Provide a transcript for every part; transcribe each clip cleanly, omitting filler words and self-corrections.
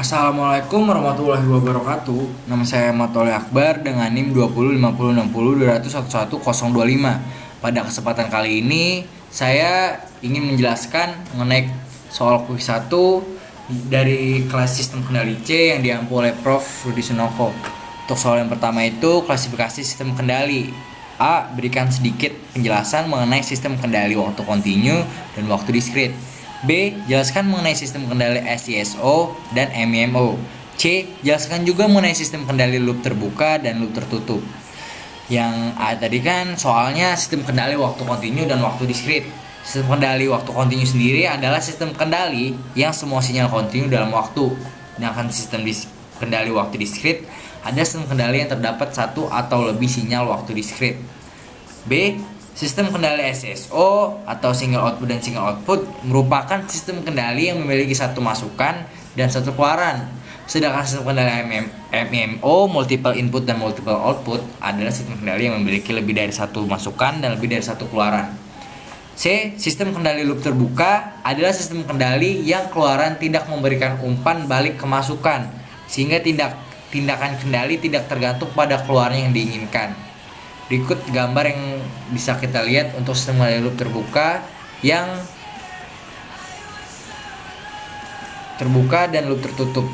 Assalamualaikum warahmatullahi wabarakatuh. Nama saya Matoli Akbar dengan NIM 20506020111025. Pada kesempatan kali ini saya ingin menjelaskan mengenai soal kuis 1 dari kelas sistem kendali C yang diampu oleh Prof. Rudi Sunoko. Untuk soal yang pertama itu klasifikasi sistem kendali. A. Berikan sedikit penjelasan mengenai sistem kendali waktu kontinu dan waktu diskrit. B. Jelaskan mengenai sistem kendali SISO dan MIMO. C. Jelaskan juga mengenai sistem kendali loop terbuka dan loop tertutup. Yang A tadi kan soalnya sistem kendali waktu kontinu dan waktu diskrit. Sistem kendali waktu kontinu sendiri adalah sistem kendali yang semua sinyal kontinu dalam waktu. Sedangkan sistem kendali waktu diskrit ada sistem kendali yang terdapat satu atau lebih sinyal waktu diskrit. B. Sistem kendali SSO atau single output dan single output merupakan sistem kendali yang memiliki satu masukan dan satu keluaran. Sedangkan sistem kendali MIMO, multiple input dan multiple output, adalah sistem kendali yang memiliki lebih dari satu masukan dan lebih dari satu keluaran. C. Sistem kendali loop terbuka adalah sistem kendali yang keluaran tidak memberikan umpan balik ke masukan, sehingga tindakan kendali tidak tergantung pada keluarnya yang diinginkan. Berikut gambar yang bisa kita lihat untuk sistem kendali loop terbuka dan loop tertutup.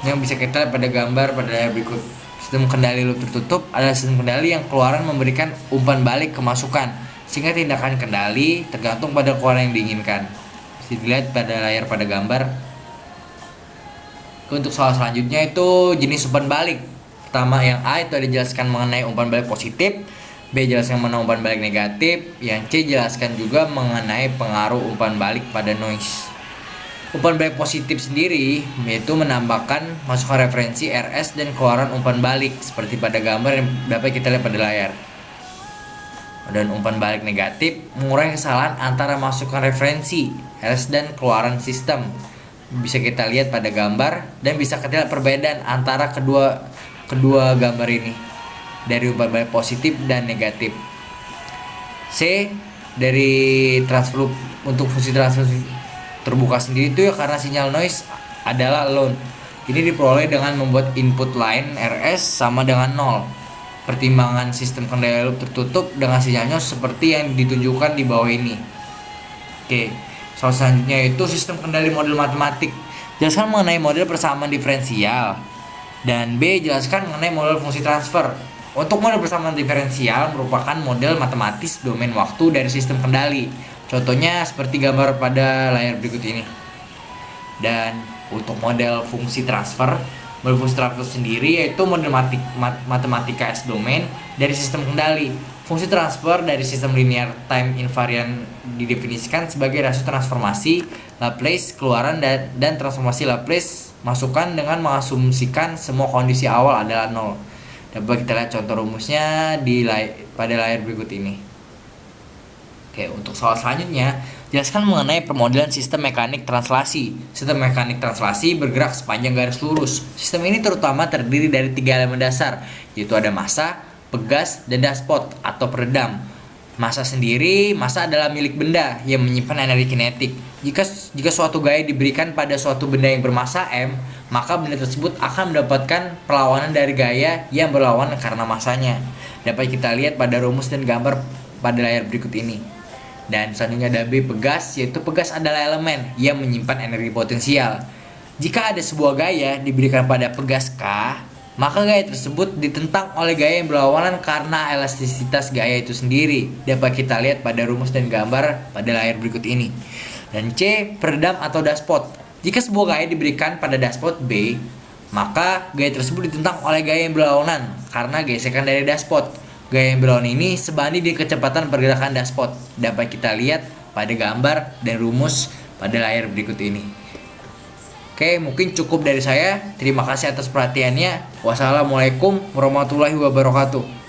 Yang bisa kita lihat pada gambar pada layar berikut. Sistem kendali loop tertutup adalah sistem kendali yang keluaran memberikan umpan balik ke masukan, sehingga tindakan kendali tergantung pada keluaran yang diinginkan. Bisa dilihat pada layar pada gambar. Untuk soal selanjutnya itu jenis umpan balik. Pertama yang A itu ada jelaskan mengenai umpan balik positif. B. Jelaskan mengenai umpan balik negatif. Yang C. Jelaskan juga mengenai pengaruh umpan balik pada noise. Umpan balik positif sendiri yaitu menambahkan masukan referensi RS dan keluaran umpan balik seperti pada gambar yang dapat kita lihat pada layar. Dan umpan balik negatif mengurangi kesalahan antara masukan referensi RS dan keluaran sistem. Bisa kita lihat pada gambar dan bisa kita lihat perbedaan antara kedua gambar ini dari umpan balik positif dan negatif. C. Dari transfer loop untuk fungsi transfer terbuka sendiri itu ya karena sinyal noise adalah alone. Ini diperoleh dengan membuat input line RS sama dengan 0. Pertimbangan sistem kendali loop tertutup dengan sinyalnya seperti yang ditunjukkan di bawah ini. Oke, soal selanjutnya itu sistem kendali model matematik. Jelaskan mengenai model persamaan diferensial. Dan B. Jelaskan mengenai model fungsi transfer. Untuk model persamaan diferensial merupakan model matematis domain waktu dari sistem kendali. Contohnya seperti gambar pada layar berikut ini. Dan untuk model fungsi transfer sendiri yaitu model matematika S domain dari sistem kendali. Fungsi transfer dari sistem linear time invariant didefinisikan sebagai rasio transformasi Laplace keluaran dan transformasi Laplace masukan dengan mengasumsikan semua kondisi awal adalah 0. Dapat kita lihat contoh rumusnya pada layar berikut ini. Oke, untuk soal selanjutnya, jelaskan mengenai permodelan sistem mekanik translasi. Sistem mekanik translasi bergerak sepanjang garis lurus. Sistem ini terutama terdiri dari 3 elemen dasar, yaitu ada massa, pegas, dan dashpot atau peredam. Massa adalah milik benda yang menyimpan energi kinetik. Jika suatu gaya diberikan pada suatu benda yang bermassa M, maka benda tersebut akan mendapatkan perlawanan dari gaya yang berlawanan karena massanya. Dapat kita lihat pada rumus dan gambar pada layar berikut ini. Dan selanjutnya ada B, pegas, yaitu pegas adalah elemen yang menyimpan energi potensial. Jika ada sebuah gaya diberikan pada pegas K, maka gaya tersebut ditentang oleh gaya yang berlawanan karena elastisitas gaya itu sendiri. Dapat kita lihat pada rumus dan gambar pada layar berikut ini. Dan C, peredam atau dashpot. Jika sebuah gaya diberikan pada dashpot B, maka gaya tersebut ditentang oleh gaya yang berlawanan karena gesekan dari dashpot. Gaya yang berlawanan ini sebanding dengan kecepatan pergerakan dashpot. Dapat kita lihat pada gambar dan rumus pada layar berikut ini. Oke, mungkin cukup dari saya. Terima kasih atas perhatiannya. Wassalamualaikum warahmatullahi wabarakatuh.